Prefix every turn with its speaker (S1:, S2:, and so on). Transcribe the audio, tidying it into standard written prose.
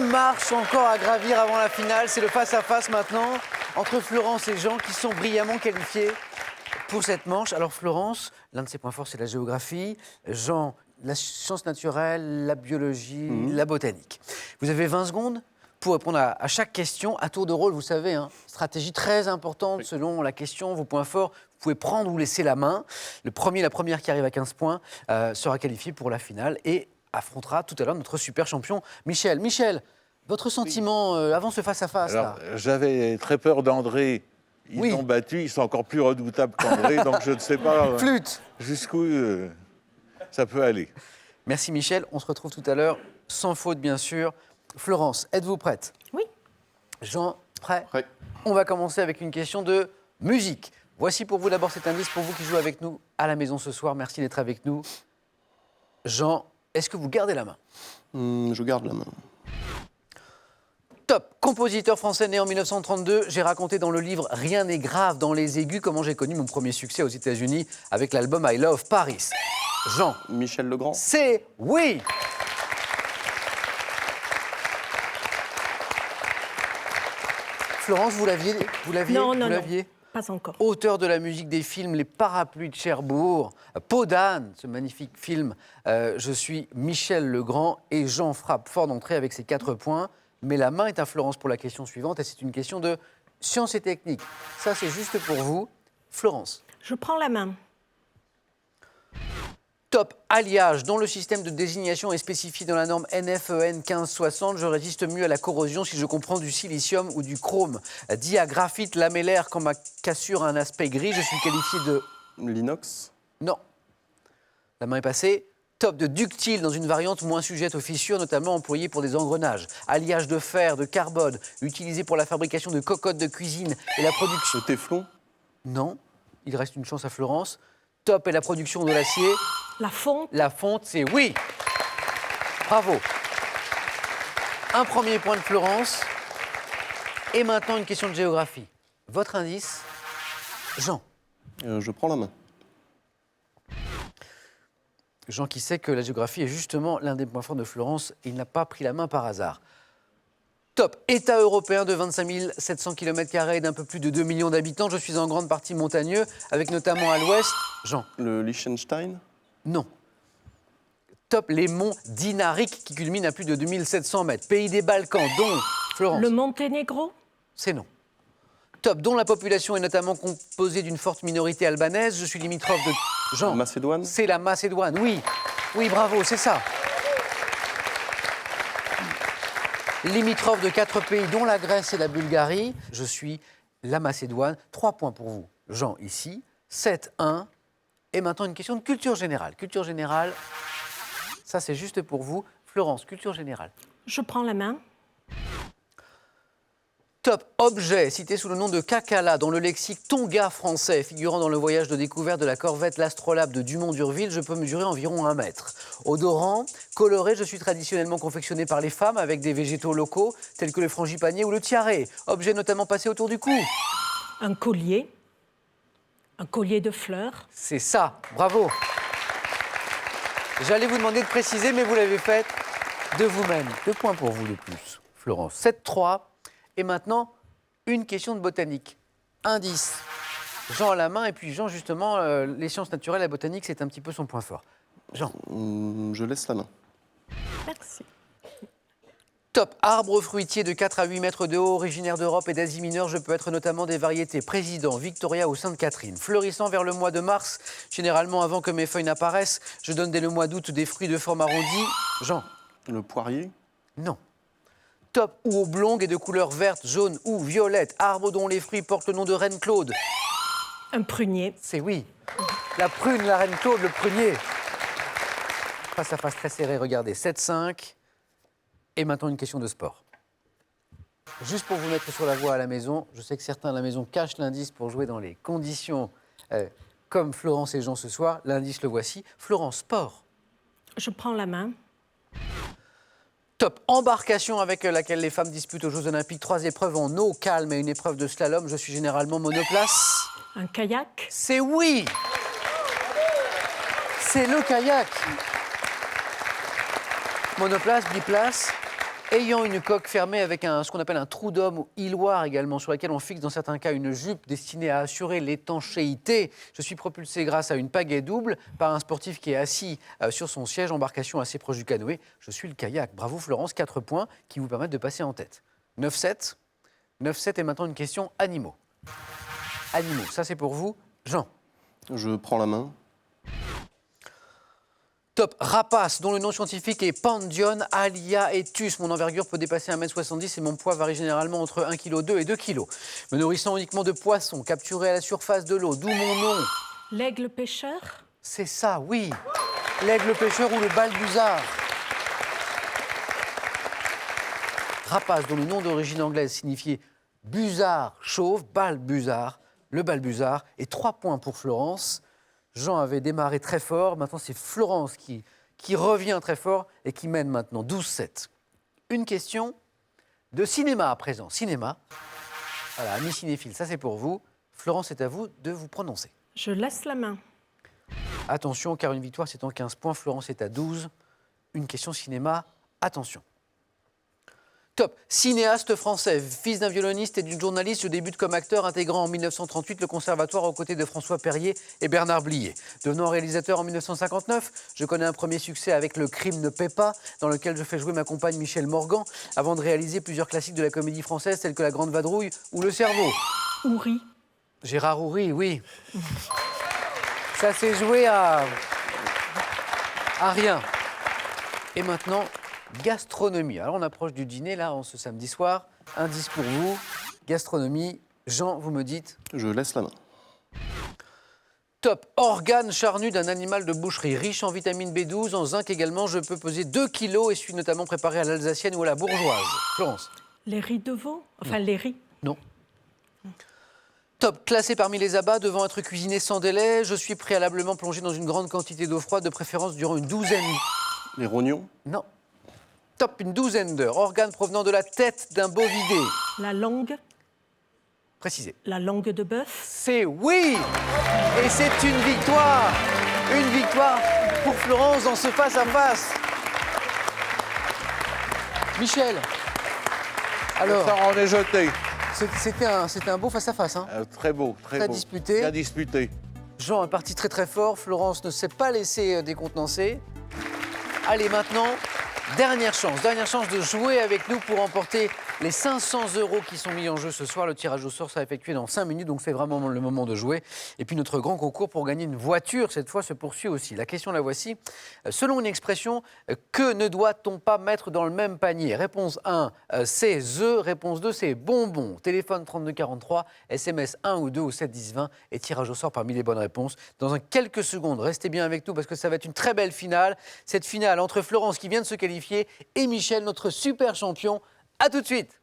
S1: marche encore à gravir avant la finale. C'est le face-à-face maintenant entre Florence et Jean qui sont brillamment qualifiés pour cette manche. Alors Florence, l'un de ses points forts, c'est la géographie. Jean, la science naturelle, la biologie, la botanique. Vous avez 20 secondes pour répondre à chaque question. À tour de rôle, vous savez, hein, stratégie très importante selon la question, vos points forts. Vous pouvez prendre ou laisser la main. Le premier, la première qui arrive à 15 points sera qualifié pour la finale et affrontera tout à l'heure notre super champion Michel. Michel, votre sentiment avant ce face-à-face là?
S2: J'avais très peur d'André. Ils l'ont battu, ils sont encore plus redoutables qu'André, donc je ne sais pas jusqu'où ça peut aller.
S1: Merci Michel, on se retrouve tout à l'heure, sans faute bien sûr. Florence, êtes-vous prête?
S3: Oui.
S1: Jean, prêt?
S4: Prêt.
S1: On va commencer avec une question de musique. Voici pour vous d'abord cet indice, pour vous qui jouez avec nous à la maison ce soir. Merci d'être avec nous. Jean, est-ce que vous gardez la main?
S4: Je garde la main.
S1: Top, compositeur français né en 1932. J'ai raconté dans le livre Rien n'est grave dans les aigus comment j'ai connu mon premier succès aux États-Unis avec l'album I Love Paris. Jean.
S4: Michel Legrand.
S1: C'est oui. Florence, vous l'aviez?
S3: Non, pas encore.
S1: Auteur de la musique des films Les Parapluies de Cherbourg, Peau d'âne, ce magnifique film. Je suis Michel Legrand et Jean frappe fort d'entrée avec ses 4 points. Mais la main est à Florence pour la question suivante et c'est une question de sciences et techniques. Ça, c'est juste pour vous. Florence.
S3: Je prends la main.
S1: Top, alliage. Dont le système de désignation est spécifié dans la norme NFEN 1560. Je résiste mieux à la corrosion si je comprends du silicium ou du chrome. Diagraphite lamellaire quand ma cassure a un aspect gris. Je suis qualifié de...
S4: L'inox.
S1: Non. La main est passée. Top de ductile dans une variante moins sujette aux fissures, notamment employée pour des engrenages. Alliage de fer, de carbone, utilisé pour la fabrication de cocottes de cuisine et la production...
S4: Le téflon.
S1: Non. Il reste une chance à Florence. Top est la production de l'acier.
S3: La fonte.
S1: La fonte, c'est oui. Bravo. Un premier point de Florence. Et maintenant, une question de géographie. Votre indice, Jean.
S4: Je prends la main.
S1: Jean qui sait que la géographie est justement l'un des points forts de Florence. Il n'a pas pris la main par hasard. Top. État européen de 25 700 km² et d'un peu plus de 2 millions d'habitants. Je suis en grande partie montagneux, avec notamment à l'ouest... Jean.
S4: Le Liechtenstein.
S1: Non. Top, les monts Dinariques qui culminent à plus de 2700 mètres. Pays des Balkans, dont... Florence.
S3: Le Monténégro.
S1: C'est non. Top, dont la population est notamment composée d'une forte minorité albanaise. Je suis limitrophe de... Jean.
S4: La Macédoine.
S1: C'est la Macédoine, oui. Oui, bravo, c'est ça. Limitrophe de 4 pays, dont la Grèce et la Bulgarie. Je suis la Macédoine. 3 points pour vous, Jean, ici. 7-1. Et maintenant, une question de culture générale. Culture générale, ça, c'est juste pour vous. Florence, culture générale.
S3: Je prends la main.
S1: Top, objet cité sous le nom de Kakala dans le lexique Tonga français, figurant dans le voyage de découverte de la corvette l'Astrolabe de Dumont-d'Urville, je peux mesurer environ 1 mètre. Odorant, coloré, je suis traditionnellement confectionné par les femmes avec des végétaux locaux, tels que le frangipanier ou le tiaré. Objet notamment passé autour du cou.
S3: Un collier. Un collier de fleurs.
S1: C'est ça, bravo. J'allais vous demander de préciser, mais vous l'avez fait de vous-même. 2 points pour vous de plus, Florence. 7-3. Et maintenant, une question de botanique. Indice. Jean à la main, et puis Jean, justement, les sciences naturelles, la botanique, c'est un petit peu son point fort. Jean.
S4: Je laisse la main.
S3: Merci.
S1: Top, arbre fruitier de 4 à 8 mètres de haut, originaire d'Europe et d'Asie mineure. Je peux être notamment des variétés Président, Victoria ou Sainte-Catherine. Fleurissant vers le mois de mars, généralement avant que mes feuilles n'apparaissent. Je donne dès le mois d'août des fruits de forme arrondie. Jean.
S4: Le poirier.
S1: Non. Top ou oblongue et de couleur verte, jaune ou violette. Arbre dont les fruits portent le nom de reine Claude.
S3: Un prunier.
S1: C'est oui. La prune, la reine Claude, le prunier. Face à face très serré, regardez. 7-5. Et maintenant, une question de sport. Juste pour vous mettre sur la voie à la maison, je sais que certains à la maison cachent l'indice pour jouer dans les conditions comme Florence et Jean ce soir. L'indice, le voici. Florence, sport.
S3: Je prends la main.
S1: Top, embarcation avec laquelle les femmes disputent aux Jeux Olympiques 3 épreuves en eau calme et une épreuve de slalom. Je suis généralement monoplace.
S3: Un kayak.
S1: C'est oui. C'est le kayak. Monoplace, biplace. ayant une coque fermée avec ce qu'on appelle un trou d'homme ou hiloire également, sur laquelle on fixe dans certains cas une jupe destinée à assurer l'étanchéité. Je suis propulsé grâce à une pagaie double par un sportif qui est assis sur son siège, embarcation assez proche du canoë. Je suis le kayak. Bravo Florence, 4 points qui vous permettent de passer en tête. 9-7. 9-7 et maintenant une question animaux. Animaux, ça c'est pour vous. Jean.
S4: Je prends la main.
S1: Top. Rapace, dont le nom scientifique est Pandion aliaetus. Mon envergure peut dépasser 1,70 m et mon poids varie généralement entre 1,2 kg et 2 kg. Me nourrissant uniquement de poissons capturés à la surface de l'eau, d'où mon nom.
S3: L'aigle pêcheur?
S1: C'est ça, oui. L'aigle pêcheur ou le balbuzard. Rapace, dont le nom d'origine anglaise signifiait busard chauve, balbuzard, le balbuzard. Et 3 points pour Florence. Jean avait démarré très fort, maintenant c'est Florence qui revient très fort et qui mène maintenant 12-7. Une question de cinéma à présent. Cinéma, voilà, amis cinéphiles, ça c'est pour vous. Florence, c'est à vous de vous prononcer.
S3: Je laisse la main.
S1: Attention, car une victoire c'est en 15 points, Florence est à 12. Une question cinéma, attention. Top. Cinéaste français, fils d'un violoniste et d'une journaliste, je débute comme acteur, intégrant en 1938 le conservatoire aux côtés de François Perrier et Bernard Blier. Devenant réalisateur en 1959, je connais un premier succès avec Le crime ne paie pas, dans lequel je fais jouer ma compagne Michel Morgan, avant de réaliser plusieurs classiques de la comédie française tels que La Grande Vadrouille ou Le Cerveau.
S3: Houry.
S1: Gérard Houry, oui. Ça s'est joué à rien. Et maintenant, gastronomie. Alors on approche du dîner, là, ce samedi soir. Indice pour vous, gastronomie. Jean, vous me dites?
S4: Je laisse la main.
S1: Top. Organe charnu d'un animal de boucherie, riche en vitamine B12, en zinc également. Je peux peser 2 kilos et suis notamment préparé à l'alsacienne ou à la bourgeoise. Florence?
S3: Les riz de veau? Enfin, les riz.
S1: Non. Top. Classé parmi les abats, devant être cuisiné sans délai, je suis préalablement plongé dans une grande quantité d'eau froide, de préférence durant une douzaine.
S4: Les rognons?
S1: Non. Top, une douzaine d'heures. Organe provenant de la tête d'un bovidé.
S3: La langue?
S1: Précisez.
S3: La langue de bœuf?
S1: C'est oui! Et c'est une victoire! Une victoire pour Florence dans ce face-à-face. Michel, alors,
S2: Ça en est jeté.
S1: c'était un beau face-à-face. Hein.
S2: Très beau, très beau.
S1: Disputé.
S2: Bien disputé.
S1: Jean est parti très très fort. Florence ne s'est pas laissée décontenancer. Allez, maintenant, dernière chance de jouer avec nous pour remporter les 500 € qui sont mis en jeu ce soir. Le tirage au sort sera effectué dans 5 minutes, donc c'est vraiment le moment de jouer. Et puis notre grand concours pour gagner une voiture, cette fois, se poursuit aussi. La question, la voici. Selon une expression, que ne doit-on pas mettre dans le même panier? Réponse 1, c'est œufs. Réponse 2, c'est bonbons. Téléphone 3243, SMS 1 ou 2 au 7 10 20 et tirage au sort parmi les bonnes réponses. Dans quelques secondes, restez bien avec nous parce que ça va être une très belle finale. Cette finale entre Florence qui vient de se qualifier et Michel, notre super champion. À tout de suite.